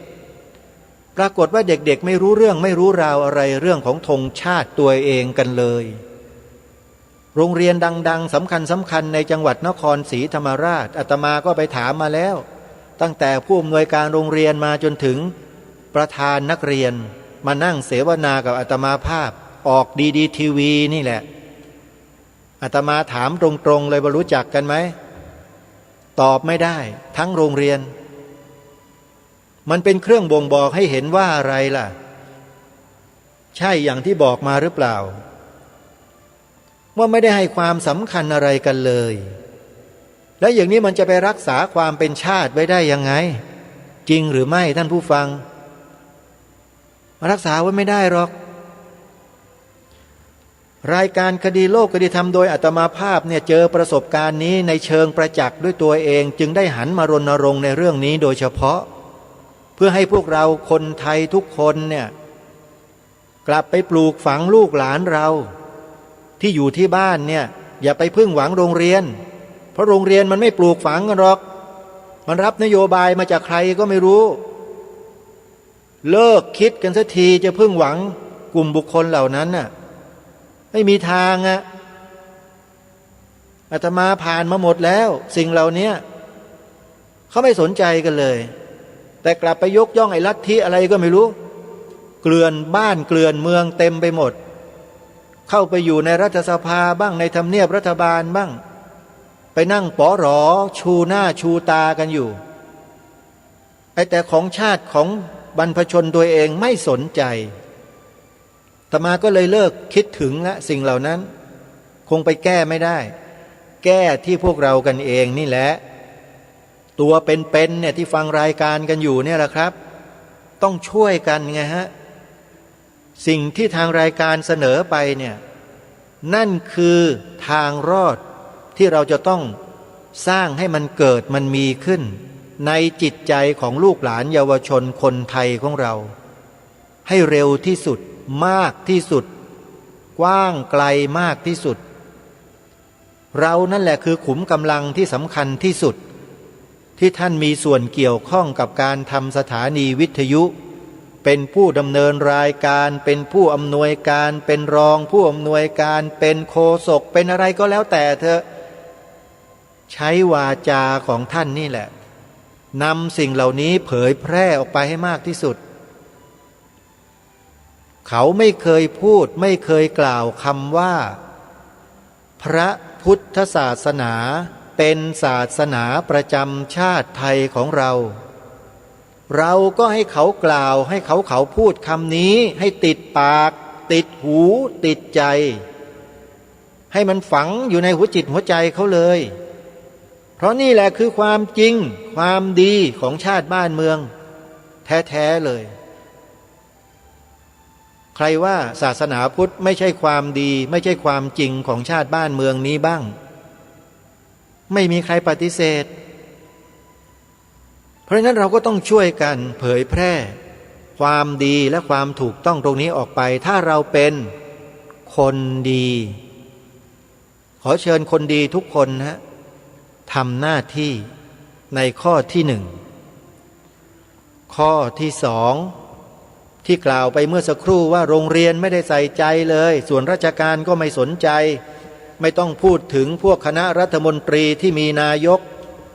ปรากฏว่าเด็กๆไม่รู้เรื่องไม่รู้ราวอะไรเรื่องของธงชาติตัวเองกันเลยโรงเรียนดังๆสำคัญในจังหวัดนครศรีธรรมราชอาตมาก็ไปถามมาแล้วตั้งแต่ผู้อำนวยการโรงเรียนมาจนถึงประธานนักเรียนมานั่งเสวนากับอาตมาภาพออกดีทีวีนี่แหละอาตมาถามตรงๆเลยว่ารู้จักกันไหมตอบไม่ได้ทั้งโรงเรียนมันเป็นเครื่องบ่งบอกให้เห็นว่าอะไรล่ะใช่อย่างที่บอกมาหรือเปล่าว่าไม่ได้ให้ความสำคัญอะไรกันเลยและอย่างนี้มันจะไปรักษาความเป็นชาติไว้ได้ยังไงจริงหรือไม่ท่านผู้ฟังรักษาไว้ไม่ได้หรอกรายการคดีโลกคดีธรรมโดยอาตมาภาพเนี่ยเจอประสบการณ์นี้ในเชิงประจักษ์ด้วยตัวเองจึงได้หันมารณรงค์ในเรื่องนี้โดยเฉพาะเพื่อให้พวกเราคนไทยทุกคนเนี่ยกลับไปปลูกฝังลูกหลานเราที่อยู่ที่บ้านเนี่ยอย่าไปพึ่งหวังโรงเรียนเพราะโรงเรียนมันไม่ปลูกฝังกันหรอกมันรับนโยบายมาจากใครก็ไม่รู้เลิกคิดกันสักทีจะพึ่งหวังกลุ่มบุคคลเหล่านั้นน่ะไม่มีทางอะอาตมาผ่านมาหมดแล้วสิ่งเหล่านี้เขาไม่สนใจกันเลยแต่กลับไปยกย่องไอ้ลัทธิอะไรก็ไม่รู้เกลื่อนบ้านเกลื่อนเมืองเต็มไปหมดเข้าไปอยู่ในรัฐสภาบ้างในทำเนียบรัฐบาลบ้างไปนั่งป๋อหรอชูหน้าชูตากันอยู่ไอ้แต่ของชาติของบรรพชนตัวเองไม่สนใจอาตมาก็เลยเลิกคิดถึงละสิ่งเหล่านั้นคงไปแก้ไม่ได้แก้ที่พวกเรากันเองนี่แหละตัวเป็นๆเนี่ยที่ฟังรายการกันอยู่เนี่ยแหละครับต้องช่วยกันไงฮะสิ่งที่ทางรายการเสนอไปเนี่ยนั่นคือทางรอดที่เราจะต้องสร้างให้มันเกิดมันมีขึ้นในจิตใจของลูกหลานเยาวชนคนไทยของเราให้เร็วที่สุดมากที่สุดกว้างไกลมากที่สุดเรานั่นแหละคือขุมกำลังที่สำคัญที่สุดที่ท่านมีส่วนเกี่ยวข้องกับการทำสถานีวิทยุเป็นผู้ดำเนินรายการเป็นผู้อำนวยการเป็นรองผู้อำนวยการเป็นโฆษกเป็นอะไรก็แล้วแต่เถอะใช้วาจาของท่านนี่แหละนำสิ่งเหล่านี้เผยแพร่ออกไปให้มากที่สุดเขาไม่เคยพูดไม่เคยกล่าวคำว่าพระพุทธศาสนาเป็นศาสนาประจำชาติไทยของเราเราก็ให้เขากล่าวให้เขาพูดคำนี้ให้ติดปากติดหูติดใจให้มันฝังอยู่ในหัวจิตหัวใจเขาเลยเพราะนี่แหละคือความจริงความดีของชาติบ้านเมืองแท้ๆเลยใครว่าศาสนาพุทธไม่ใช่ความดีไม่ใช่ความจริงของชาติบ้านเมืองนี้บ้างไม่มีใครปฏิเสธเพราะฉะนั้นเราก็ต้องช่วยกันเผยแพร่ความดีและความถูกต้องตรงนี้ออกไปถ้าเราเป็นคนดีขอเชิญคนดีทุกคนนะทำหน้าที่ในข้อที่หนึ่งข้อที่สองที่กล่าวไปเมื่อสักครู่ว่าโรงเรียนไม่ได้ใส่ใจเลยส่วนราชการก็ไม่สนใจไม่ต้องพูดถึงพวกคณะรัฐมนตรีที่มีนายก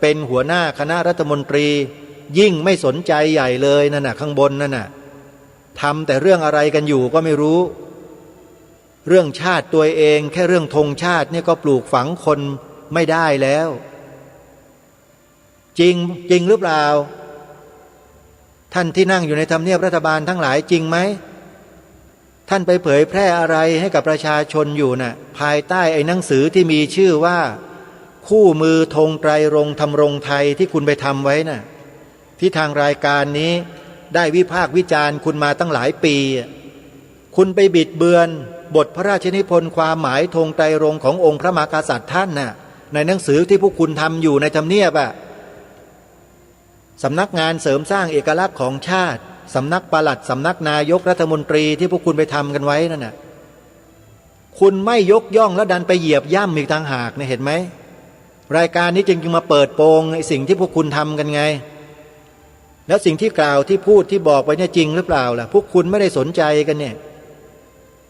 เป็นหัวหน้าคณะรัฐมนตรียิ่งไม่สนใจใหญ่เลยนั่นน่ะข้างบนนั่นน่ะทำแต่เรื่องอะไรกันอยู่ก็ไม่รู้เรื่องชาติตัวเองแค่เรื่องธงชาติเนี่ยก็ปลูกฝังคนไม่ได้แล้วจริงหรือเปล่าท่านที่นั่งอยู่ในทำเนียบรัฐบาลทั้งหลายจริงไหมท่านไปเผยแพร่อะไรให้กับประชาชนอยู่น่ะภายใต้ไอ้หนังสือที่มีชื่อว่าคู่มือธงไตรรงค์ธรรมรงค์ไทยที่คุณไปทำไว้น่ะที่ทางรายการนี้ได้วิพากษ์วิจารณ์คุณมาตั้งหลายปีคุณไปบิดเบือนบทพระราชนิพนธ์ความหมายธงไตรรงค์ขององค์พระมหากษัตริย์ท่านน่ะในหนังสือที่พวกคุณทำอยู่ในทำเนียบอ่ะสำนักงานเสริมสร้างเอกลักษณ์ของชาติสำนักปลัดสำนักนายกรัฐมนตรีที่พวกคุณไปทำกันไว้นั่นน่ะคุณไม่ยกย่องแล้วดันไปเหยียบย่ำอีกต่างหากเนี่ยเห็นไหมรายการนี้จึงมาเปิดโปงไอ้สิ่งที่พวกคุณทำกันไง แล้วสิ่งที่กล่าวที่พูดที่บอกไว้เนี่ยจริงหรือเปล่าล่ะพวกคุณไม่ได้สนใจกันเนี่ย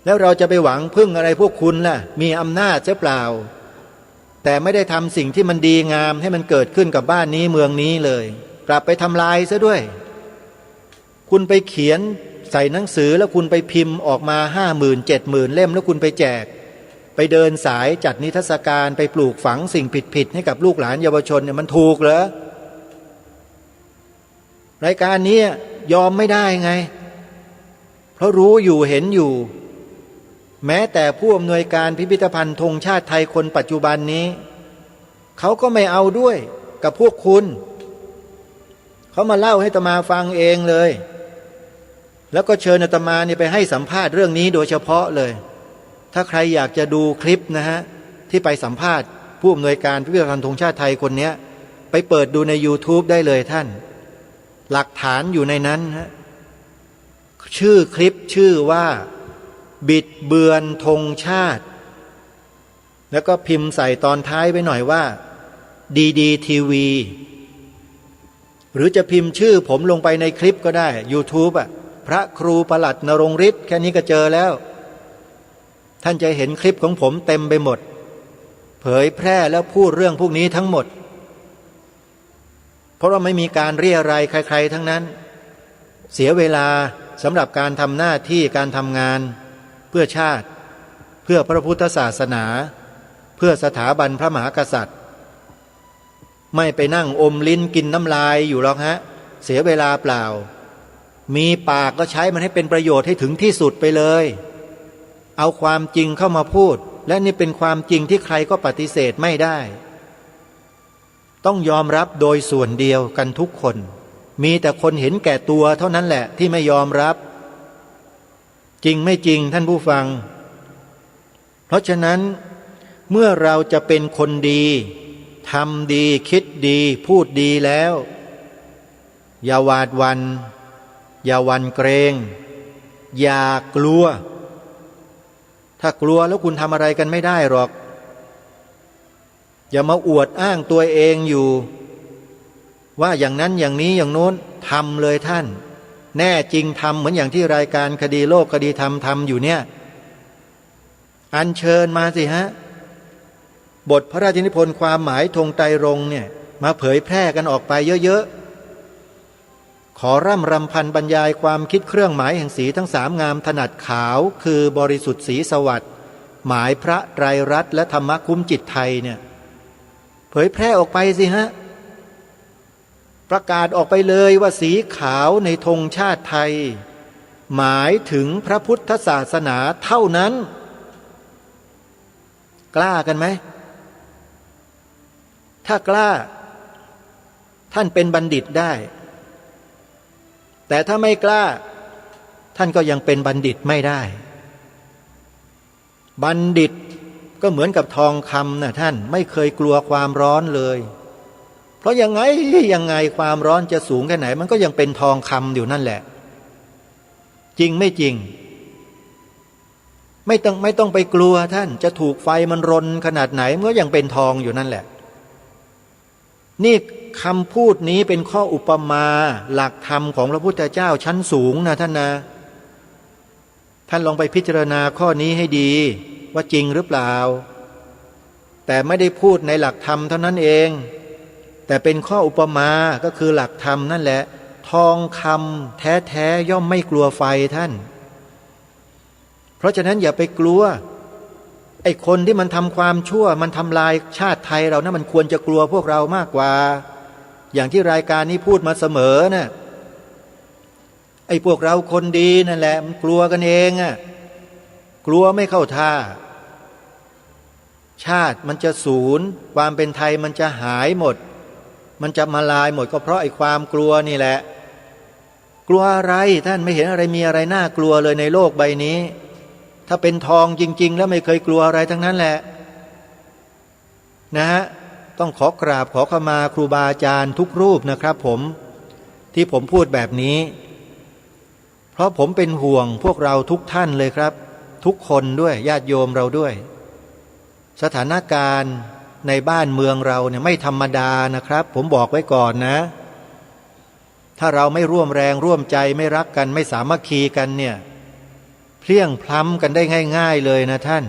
แล้วเราจะไปหวังพึ่งอะไรพวกคุณล่ะมีอำนาจเสียเปล่าแต่ไม่ได้ทำสิ่งที่มันดีงามให้มันเกิดขึ้นกับบ้านนี้เมืองนี้เลยกลับไปทำลายซะด้วยคุณไปเขียนใส่หนังสือแล้วคุณไปพิมพ์ออกมา50,000 70,000เล่มแล้วคุณไปแจกไปเดินสายจัดนิทรรศการไปปลูกฝังสิ่งผิดๆให้กับลูกหลานเยาวชนเนี่ยมันถูกเหรอรายการนี้ยอมไม่ได้ไงเพราะรู้อยู่เห็นอยู่แม้แต่ผู้อำนวยการพิพิธภัณฑ์ธงชาติไทยคนปัจจุบันนี้เขาก็ไม่เอาด้วยกับพวกคุณเขามาเล่าให้อาตมาฟังเองเลยแล้วก็เชิญอาตมาเนี่ยไปให้สัมภาษณ์เรื่องนี้โดยเฉพาะเลยถ้าใครอยากจะดูคลิปนะฮะที่ไปสัมภาษณ์ผู้อำนวยการพิพิธภัณฑ์ธงชาติไทยคนนี้ไปเปิดดูใน YouTube ได้เลยท่านหลักฐานอยู่ในนั้นฮะชื่อคลิปชื่อว่าบิดเบือนธงชาติแล้วก็พิมพ์ใส่ตอนท้ายไว้หน่อยว่าดีทีวีหรือจะพิมพ์ชื่อผมลงไปในคลิปก็ได้ YouTube พระครูประหลัดนรงฤทธิ์แค่นี้ก็เจอแล้วท่านจะเห็นคลิปของผมเต็มไปหมดเผยแพร่แล้วพูดเรื่องพวกนี้ทั้งหมดเพราะว่าไม่มีการเรียอะไรใครๆทั้งนั้นเสียเวลาสำหรับการทำหน้าที่การทำงานเพื่อชาติเพื่อพระพุทธศาสนาเพื่อสถาบันพระมหากษัตริย์ไม่ไปนั่งอมลิ้นกินน้ำลายอยู่หรอกฮะเสียเวลาเปล่ามีปากก็ใช้มันให้เป็นประโยชน์ให้ถึงที่สุดไปเลยเอาความจริงเข้ามาพูดและนี่เป็นความจริงที่ใครก็ปฏิเสธไม่ได้ต้องยอมรับโดยส่วนเดียวกันทุกคนมีแต่คนเห็นแก่ตัวเท่านั้นแหละที่ไม่ยอมรับจริงไม่จริงท่านผู้ฟังเพราะฉะนั้นเมื่อเราจะเป็นคนดีทำดีคิดดีพูดดีแล้วอย่าหวาดหวั่นอย่าหวั่นเกรงอย่ากลัวถ้ากลัวแล้วคุณทำอะไรกันไม่ได้หรอกอย่ามาอวดอ้างตัวเองอยู่ว่าอย่างนั้นอย่างนี้อย่างโน้นทำเลยท่านแน่จริงทำเหมือนอย่างที่รายการคดีโลกคดีธรรมทำอยู่เนี่ยอัญเชิญมาสิฮะบทพระราชนิพนธ์ความหมายธงไตรรงค์เนี่ยมาเผยแพร่กันออกไปเยอะๆขอร่ำรำพันบรรยายความคิดเครื่องหมายแห่งสีทั้งสามงามถนัดขาวคือบริสุทธิ์สีสวัสดิ์หมายพระไตรรัตน์และธรรมคุ้มจิตไทยเนี่ยเผยแพร่ออกไปสิฮะประกาศออกไปเลยว่าสีขาวในธงชาติไทยหมายถึงพระพุทธศาสนาเท่านั้นกล้ากันไหมถ้ากล้าท่านเป็นบัณฑิตได้แต่ถ้าไม่กล้าท่านก็ยังเป็นบัณฑิตไม่ได้บัณฑิตก็เหมือนกับทองคำนะท่านไม่เคยกลัวความร้อนเลยเพราะยังไงความร้อนจะสูงแค่ไหนมันก็ยังเป็นทองคำอยู่นั่นแหละจริงไม่จริงไม่ต้องไปกลัวท่านจะถูกไฟมันรนขนาดไหนมันก็ยังเป็นทองอยู่นั่นแหละนี่คำพูดนี้เป็นข้ออุปมาหลักธรรมของพระพุทธเจ้าชั้นสูงนะท่านนะท่านลองไปพิจารณาข้อนี้ให้ดีว่าจริงหรือเปล่าแต่ไม่ได้พูดในหลักธรรมเท่านั้นเองแต่เป็นข้ออุปมาก็คือหลักธรรมนั่นแหละทองคำแท้ๆย่อมไม่กลัวไฟท่านเพราะฉะนั้นอย่าไปกลัวไอ้คนที่มันทำความชั่วมันทำลายชาติไทยเรานะมันควรจะกลัวพวกเรามากกว่าอย่างที่รายการนี้พูดมาเสมอนะไอ้พวกเราคนดีนั่นแหละมันกลัวกันเองอ่ะกลัวไม่เข้าท่าชาติมันจะสูญความเป็นไทยมันจะหายหมดมันจะมาลายหมดก็เพราะไอ้ความกลัวนี่แหละกลัวอะไรท่านไม่เห็นอะไรมีอะไรน่ากลัวเลยในโลกใบนี้ถ้าเป็นทองจริงๆแล้วไม่เคยกลัวอะไรทั้งนั้นแหละนะฮะต้องขอกราบขอขมาครูบาอาจารย์ทุกรูปนะครับผมที่ผมพูดแบบนี้เพราะผมเป็นห่วงพวกเราทุกท่านเลยครับทุกคนด้วยญาติโยมเราด้วยสถานการณ์ในบ้านเมืองเราเนี่ยไม่ธรรมดานะครับผมบอกไว้ก่อนนะ ถ้าเราไม่ร่วมแรงร่วมใจไม่รักกันไม่สามัคคีกันเนี่ยเพลี่ยงพล้ำกันได้ง่ายๆเลยนะท่าน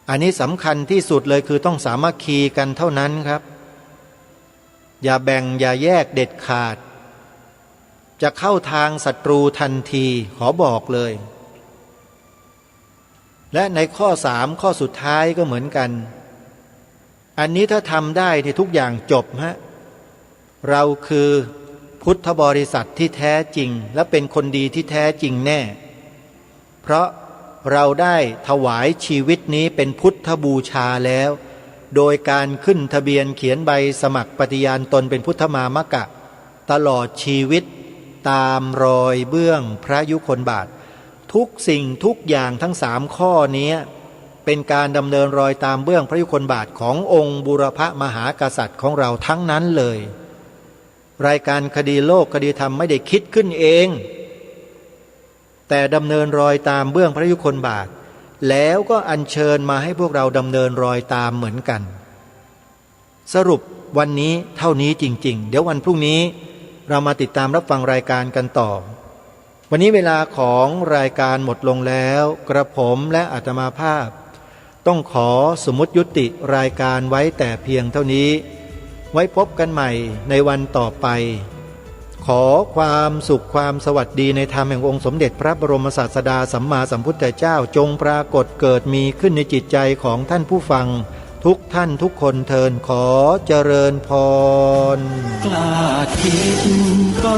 อันนี้สำคัญที่สุดเลยคือต้องสามัคคีกันเท่านั้นครับอย่าแบ่งอย่าแยกเด็ดขาดจะเข้าทางศัตรูทันทีขอบอกเลยและในข้อ3ข้อสุดท้ายก็เหมือนกันอันนี้ถ้าทำได้ที่ทุกอย่างจบฮะเราคือพุทธบริษัทที่แท้จริงและเป็นคนดีที่แท้จริงแน่เพราะเราได้ถวายชีวิตนี้เป็นพุทธบูชาแล้วโดยการขึ้นทะเบียนเขียนใบสมัครปฏิญาณตนเป็นพุทธมามกะตลอดชีวิตตามรอยเบื้องพระยุคลบาททุกสิ่งทุกอย่างทั้ง3ข้อนี้เป็นการดำเนินรอยตามเบื้องพระยุคลบาทขององค์บูรพมหากษัตริย์ของเราทั้งนั้นเลยรายการคดีโลกคดีธรรมไม่ได้คิดขึ้นเองแต่ดำเนินรอยตามเบื้องพระยุคลบาทแล้วก็อัญเชิญมาให้พวกเราดำเนินรอยตามเหมือนกันสรุปวันนี้เท่านี้จริงๆเดี๋ยววันพรุ่งนี้เรามาติดตามรับฟังรายการกันต่อวันนี้เวลาของรายการหมดลงแล้วกระผมและอาตมาภาพต้องขอสมมุติยุติรายการไว้แต่เพียงเท่านี้ไว้พบกันใหม่ในวันต่อไปขอความสุขความสวัสดีในธรรมแห่งองค์สมเด็จพระบรมศาสดาสัมมาสัมพุทธเจ้าจงปรากฏเกิดมีขึ้นในจิตใจของท่านผู้ฟังทุกท่านทุกคนเทินขอเจริญพรกล้าคิดก็